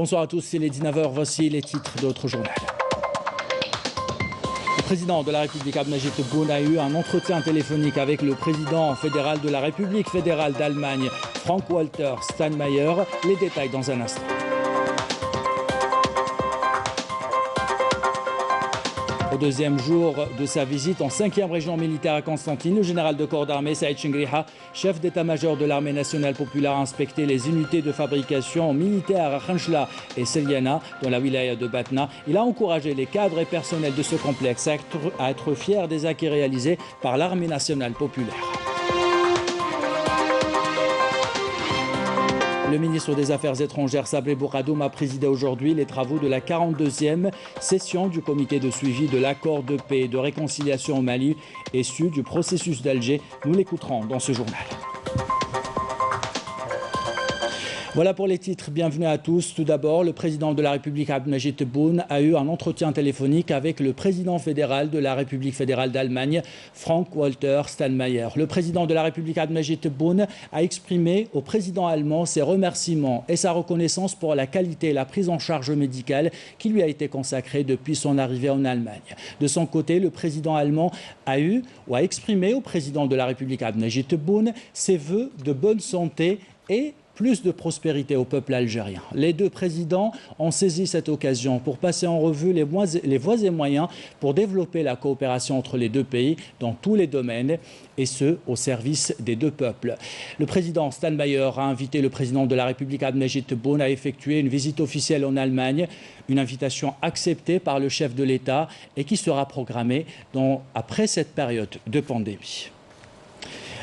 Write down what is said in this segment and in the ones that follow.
Bonsoir à tous, il est 19h, voici les titres d'autres journaux. Le président de la République Abdelmajid Tebboune a eu un entretien téléphonique avec le président fédéral de la République fédérale d'Allemagne, Frank-Walter Steinmeier. Les détails dans un instant. Au deuxième jour de sa visite en 5e région militaire à Constantine, le général de corps d'armée Saïd Chengriha, chef d'état-major de l'armée nationale populaire, a inspecté les unités de fabrication militaire à Khanchla et Selyana, dans la wilaya de Batna. Il a encouragé les cadres et personnels de ce complexe à être fiers des acquis réalisés par l'armée nationale populaire. Le ministre des Affaires étrangères, Sabri Bourgadoum, a présidé aujourd'hui les travaux de la 42e session du comité de suivi de l'accord de paix et de réconciliation au Mali, issu du processus d'Alger. Nous l'écouterons dans ce journal. Voilà pour les titres, bienvenue à tous. Tout d'abord, le président de la République Abdelmajid Tebboune a eu un entretien téléphonique avec le président fédéral de la République fédérale d'Allemagne, Frank-Walter Steinmeier. Le président de la République Abdelmajid Tebboune a exprimé au président allemand ses remerciements et sa reconnaissance pour la qualité et la prise en charge médicale qui lui a été consacrée depuis son arrivée en Allemagne. De son côté, le président allemand a exprimé au président de la République Abdelmajid Tebboune ses vœux de bonne santé et plus de prospérité au peuple algérien. Les deux présidents ont saisi cette occasion pour passer en revue les voies et moyens pour développer la coopération entre les deux pays dans tous les domaines, et ce, au service des deux peuples. Le président Steinmeier a invité le président de la République Abdelmajid Tebboune à effectuer une visite officielle en Allemagne, une invitation acceptée par le chef de l'État et qui sera programmée après cette période de pandémie.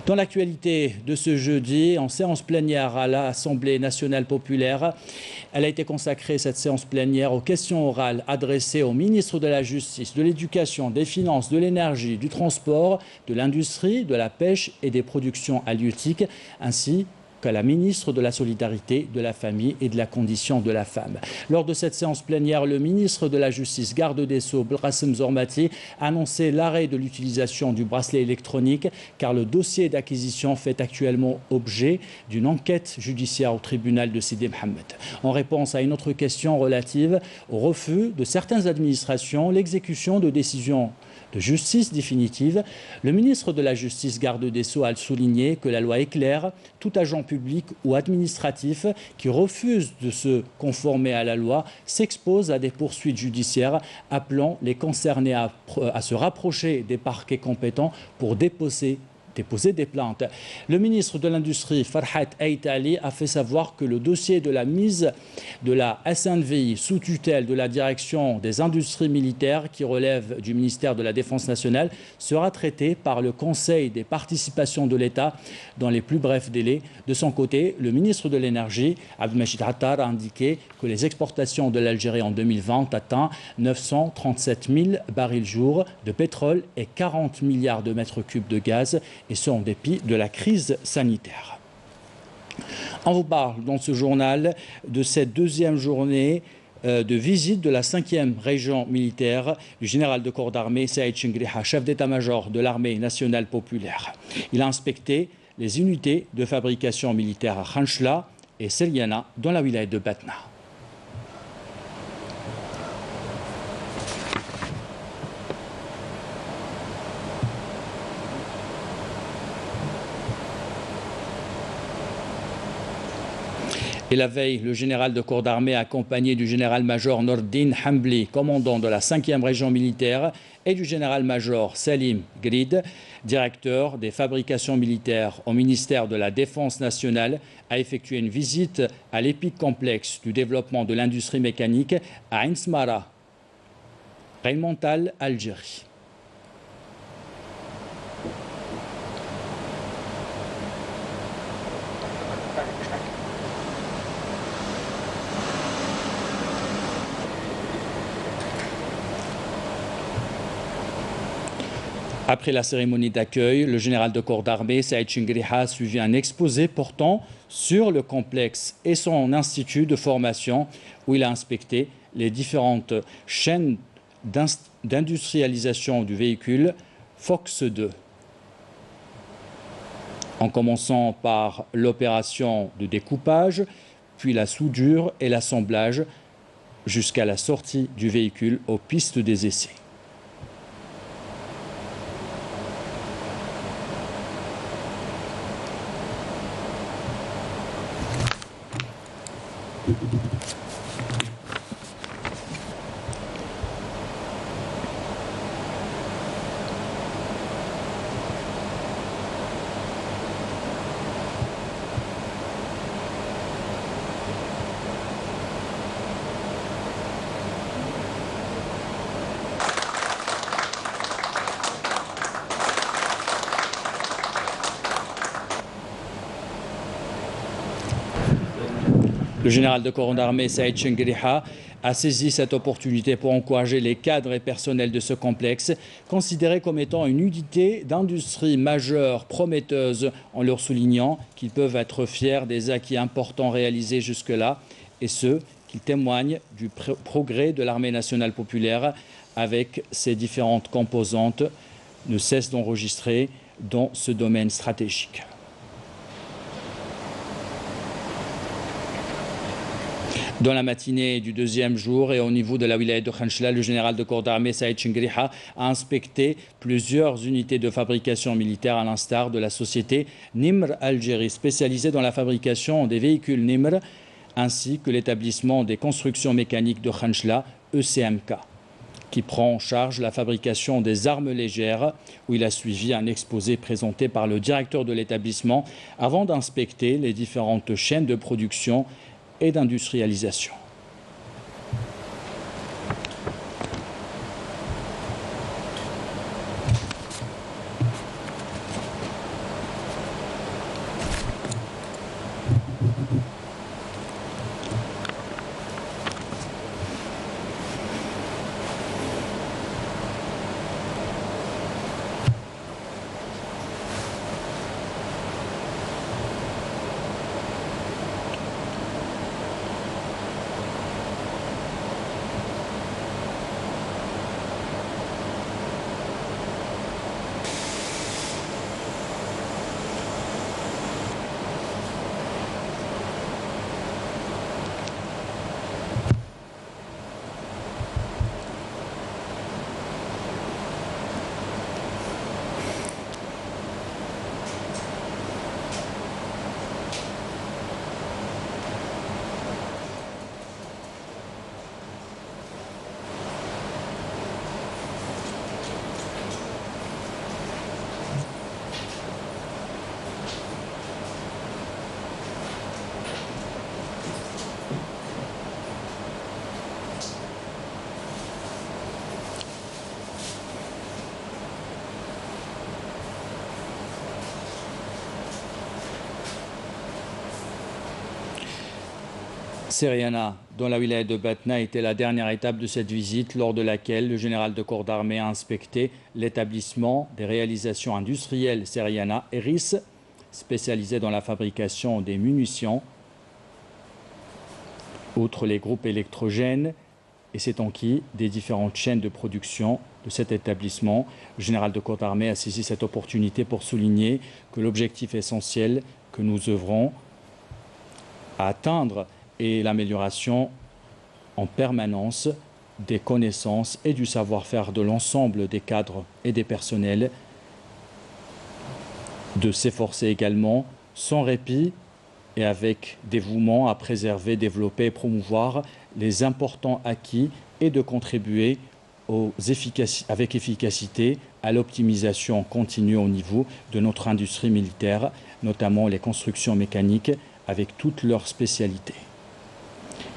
Dans l'actualité de ce jeudi, en séance plénière à l'Assemblée nationale populaire, elle a été consacrée, cette séance plénière, aux questions orales adressées au ministre de la Justice, de l'Éducation, des Finances, de l'Énergie, du Transport, de l'Industrie, de la Pêche et des Productions halieutiques, ainsi qu'à la ministre de la Solidarité, de la Famille et de la Condition de la Femme. Lors de cette séance plénière, le ministre de la Justice, garde des Sceaux, Belkacem Zormati, a annoncé l'arrêt de l'utilisation du bracelet électronique car le dossier d'acquisition fait actuellement objet d'une enquête judiciaire au tribunal de Sidi Mohamed. En réponse à une autre question relative au refus de certaines administrations, l'exécution de décisions de justice définitive, le ministre de la Justice, garde des Sceaux, a souligné que la loi est claire. Tout agent public ou administratif qui refuse de se conformer à la loi s'expose à des poursuites judiciaires, appelant les concernés à se rapprocher des parquets compétents pour déposer des plaintes. Le ministre de l'Industrie, Farhat Aïtali, a fait savoir que le dossier de la mise de la SNVI sous tutelle de la direction des industries militaires qui relève du ministère de la Défense nationale sera traité par le Conseil des participations de l'État dans les plus brefs délais. De son côté, le ministre de l'Énergie, Abdelmajid Attar, a indiqué que les exportations de l'Algérie en 2020 atteignent 937 000 barils jour de pétrole et 40 milliards de mètres cubes de gaz, et ce en dépit de la crise sanitaire. On vous parle dans ce journal de cette deuxième journée de visite de la 5e région militaire du général de corps d'armée Saïd Chengriha, chef d'état-major de l'armée nationale populaire. Il a inspecté les unités de fabrication militaire à Khanchla et Selyana dans la wilaya de Batna. Et la veille, le général de corps d'armée, accompagné du général-major Nordin Hambli, commandant de la 5e région militaire, et du général-major Salim Grid, directeur des fabrications militaires au ministère de la Défense nationale, a effectué une visite à l'EPIC complexe du développement de l'industrie mécanique à Ain Smara, Rheinmontal, Algérie. Après la cérémonie d'accueil, le général de corps d'armée Saïd Chengriha a suivi un exposé portant sur le complexe et son institut de formation où il a inspecté les différentes chaînes d'industrialisation du véhicule Fox 2. En commençant par l'opération de découpage, puis la soudure et l'assemblage jusqu'à la sortie du véhicule aux pistes des essais. Le général de corps d'armée Saïd Chengriha a saisi cette opportunité pour encourager les cadres et personnels de ce complexe, considéré comme étant une unité d'industrie majeure, prometteuse, en leur soulignant qu'ils peuvent être fiers des acquis importants réalisés jusque-là, et ce, qu'ils témoignent du progrès de l'armée nationale populaire avec ses différentes composantes, ne cesse d'enregistrer dans ce domaine stratégique. Dans la matinée du deuxième jour et au niveau de la wilaya de Khanchla, le général de corps d'armée Saïd Chengriha a inspecté plusieurs unités de fabrication militaire à l'instar de la société Nimr Algérie, spécialisée dans la fabrication des véhicules Nimr, ainsi que l'établissement des constructions mécaniques de Khanchla, ECMK, qui prend en charge la fabrication des armes légères, où il a suivi un exposé présenté par le directeur de l'établissement avant d'inspecter les différentes chaînes de production et d'industrialisation. Seriana, dont la wilaya de Batna était la dernière étape de cette visite, lors de laquelle le général de corps d'armée a inspecté l'établissement des réalisations industrielles Seriana Eris, spécialisé dans la fabrication des munitions, outre les groupes électrogènes, et c'est enquis des différentes chaînes de production de cet établissement. Le général de corps d'armée a saisi cette opportunité pour souligner que l'objectif essentiel que nous œuvrons à atteindre et l'amélioration en permanence des connaissances et du savoir-faire de l'ensemble des cadres et des personnels, de s'efforcer également sans répit et avec dévouement à préserver, développer et promouvoir les importants acquis et de contribuer avec efficacité à l'optimisation continue au niveau de notre industrie militaire, notamment les constructions mécaniques avec toutes leurs spécialités,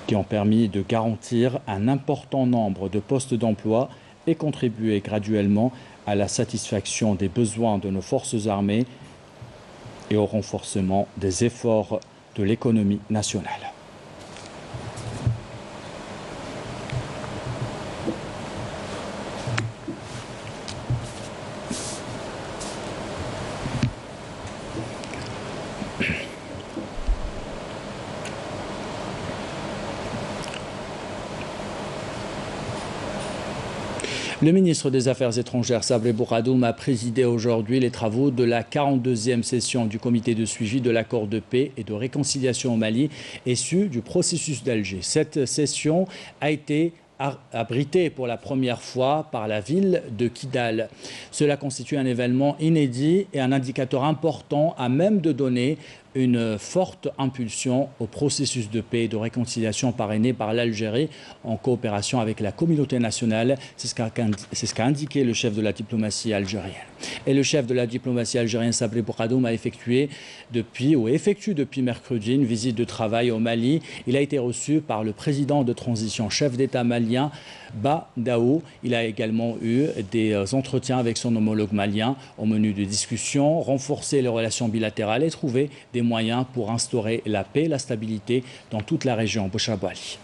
qui ont permis de garantir un important nombre de postes d'emploi et contribuer graduellement à la satisfaction des besoins de nos forces armées et au renforcement des efforts de l'économie nationale. Le ministre des Affaires étrangères, Sabri Bourgadoum, a présidé aujourd'hui les travaux de la 42e session du comité de suivi de l'accord de paix et de réconciliation au Mali, issu du processus d'Alger. Cette session a été abritée pour la première fois par la ville de Kidal. Cela constitue un événement inédit et un indicateur important à même de donner une forte impulsion au processus de paix et de réconciliation parrainé par l'Algérie en coopération avec la communauté nationale. C'est ce qu'a indiqué le chef de la diplomatie algérienne. Et le chef de la diplomatie algérienne, Sabri Bourgadoum, effectue depuis mercredi une visite de travail au Mali. Il a été reçu par le président de transition, chef d'État malien, Ba Daou. Il a également eu des entretiens avec son homologue malien au menu de discussion, renforcer les relations bilatérales et trouver des moyens pour instaurer la paix et la stabilité dans toute la région Bouchabali.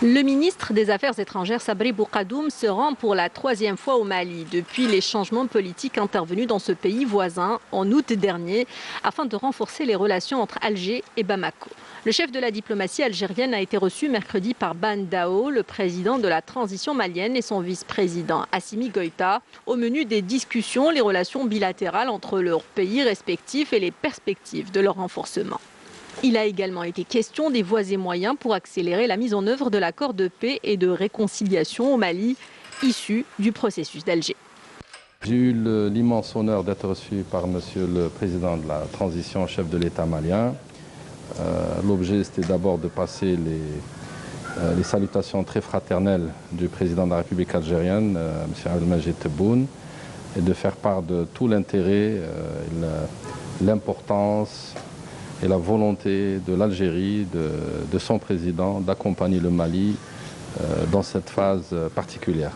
Le ministre des Affaires étrangères, Sabri Bourgadoum, se rend pour la 3e fois au Mali depuis les changements politiques intervenus dans ce pays voisin en août dernier afin de renforcer les relations entre Alger et Bamako. Le chef de la diplomatie algérienne a été reçu mercredi par Ban Dao, le président de la transition malienne, et son vice-président Assimi Goïta. Au menu des discussions, les relations bilatérales entre leurs pays respectifs et les perspectives de leur renforcement. Il a également été question des voies et moyens pour accélérer la mise en œuvre de l'accord de paix et de réconciliation au Mali, issu du processus d'Alger. J'ai eu l'immense honneur d'être reçu par Monsieur le Président de la transition, chef de l'État malien. L'objet, c'était d'abord de passer les salutations très fraternelles du Président de la République algérienne, M. Abdelmajid Tebboune, et de faire part de tout l'intérêt, l'importance et la volonté de l'Algérie, de son président, d'accompagner le Mali dans cette phase particulière.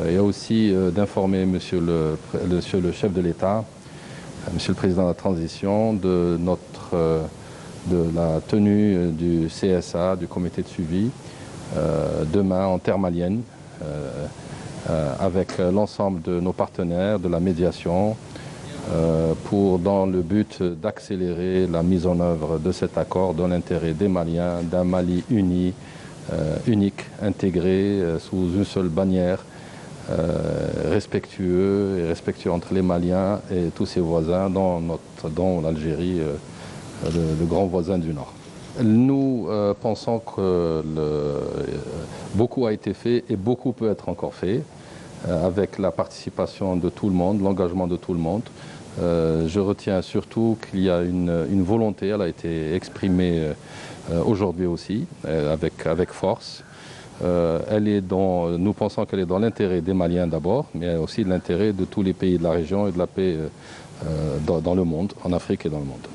Et aussi d'informer monsieur le chef de l'État, monsieur le président de la transition, de la tenue du CSA, du comité de suivi, demain en terre malienne, avec l'ensemble de nos partenaires, de la médiation, dans le but d'accélérer la mise en œuvre de cet accord dans l'intérêt des Maliens, d'un Mali uni, unique, intégré sous une seule bannière, respectueux entre les Maliens et tous ses voisins, dont l'Algérie, le grand voisin du Nord. Nous pensons que beaucoup a été fait et beaucoup peut être encore fait, avec la participation de tout le monde, l'engagement de tout le monde. Je retiens surtout qu'il y a une volonté, elle a été exprimée aujourd'hui aussi, avec force. Nous pensons qu'elle est dans l'intérêt des Maliens d'abord, mais aussi de l'intérêt de tous les pays de la région et de la paix dans le monde, en Afrique et dans le monde.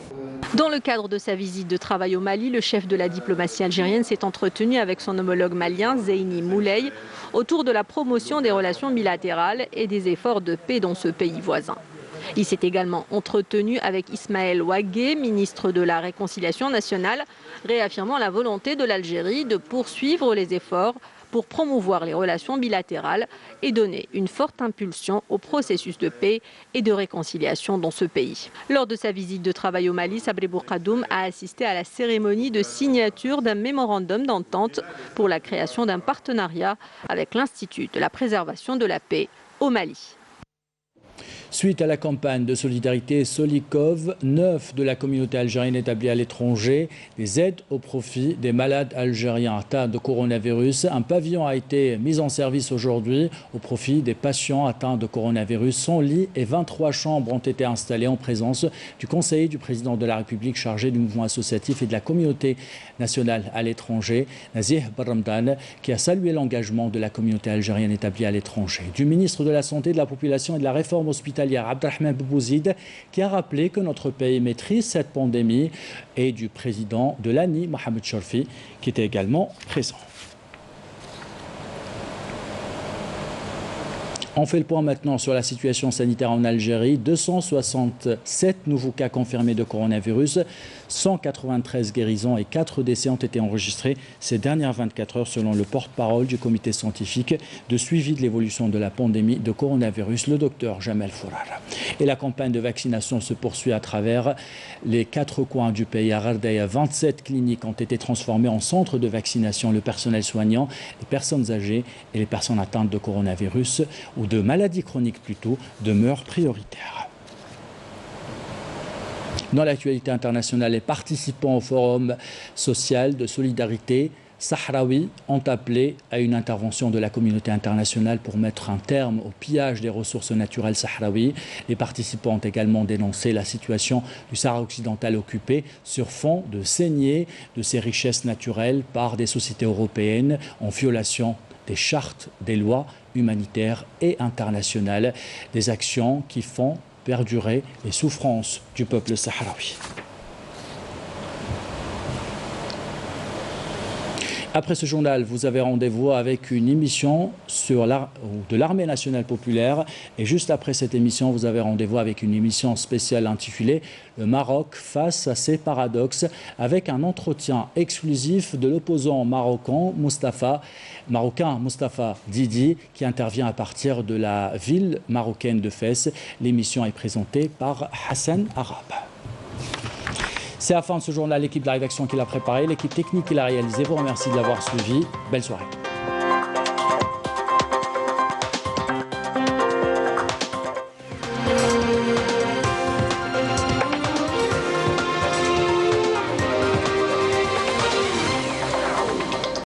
Dans le cadre de sa visite de travail au Mali, le chef de la diplomatie algérienne s'est entretenu avec son homologue malien, Zeyni Moulay, autour de la promotion des relations bilatérales et des efforts de paix dans ce pays voisin. Il s'est également entretenu avec Ismaël Ouagué, ministre de la Réconciliation nationale, réaffirmant la volonté de l'Algérie de poursuivre les efforts pour promouvoir les relations bilatérales et donner une forte impulsion au processus de paix et de réconciliation dans ce pays. Lors de sa visite de travail au Mali, Sabri Bourgadoum a assisté à la cérémonie de signature d'un mémorandum d'entente pour la création d'un partenariat avec l'Institut de la préservation de la paix au Mali. Suite à la campagne de solidarité Solikov, 9 de la communauté algérienne établie à l'étranger, des aides au profit des malades algériens atteints de coronavirus. Un pavillon a été mis en service aujourd'hui au profit des patients atteints de coronavirus. 100 lits et 23 chambres ont été installées en présence du conseiller du président de la République chargé du mouvement associatif et de la communauté nationale à l'étranger, Nazih Barramdan, qui a salué l'engagement de la communauté algérienne établie à l'étranger. Du ministre de la Santé, de la Population et de la Réforme hospitalière, Abdelrahman Boubouzid, qui a rappelé que notre pays maîtrise cette pandémie, et du président de l'ANI, Mohamed Chorfi, qui était également présent. On fait le point maintenant sur la situation sanitaire en Algérie. 267 nouveaux cas confirmés de coronavirus, 193 guérisons et 4 décès ont été enregistrés ces dernières 24 heures selon le porte-parole du comité scientifique de suivi de l'évolution de la pandémie de coronavirus, le docteur Jamel Fourara. Et la campagne de vaccination se poursuit à travers les 4 coins du pays. À Ghardaya, 27 cliniques ont été transformées en centres de vaccination. Le personnel soignant, les personnes âgées et les personnes atteintes de coronavirus ou de maladies chroniques plutôt, demeurent prioritaires. Dans l'actualité internationale, les participants au forum social de solidarité sahraoui ont appelé à une intervention de la communauté internationale pour mettre un terme au pillage des ressources naturelles sahraouis. Les participants ont également dénoncé la situation du Sahara occidental occupé sur fond de saignée de ses richesses naturelles par des sociétés européennes en violation des chartes, des lois humanitaires et internationales, des actions qui font perdurer les souffrances du peuple sahraoui. Après ce journal, vous avez rendez-vous avec une émission de l'Armée nationale populaire. Et juste après cette émission, vous avez rendez-vous avec une émission spéciale intitulée « Le Maroc face à ses paradoxes » avec un entretien exclusif de l'opposant marocain Moustapha Didi qui intervient à partir de la ville marocaine de Fès. L'émission est présentée par Hassan Arab. C'est la fin de ce journal, l'équipe de la rédaction qui l'a préparé, l'équipe technique qui l'a réalisé. Vous remercie de l'avoir suivi. Belle soirée.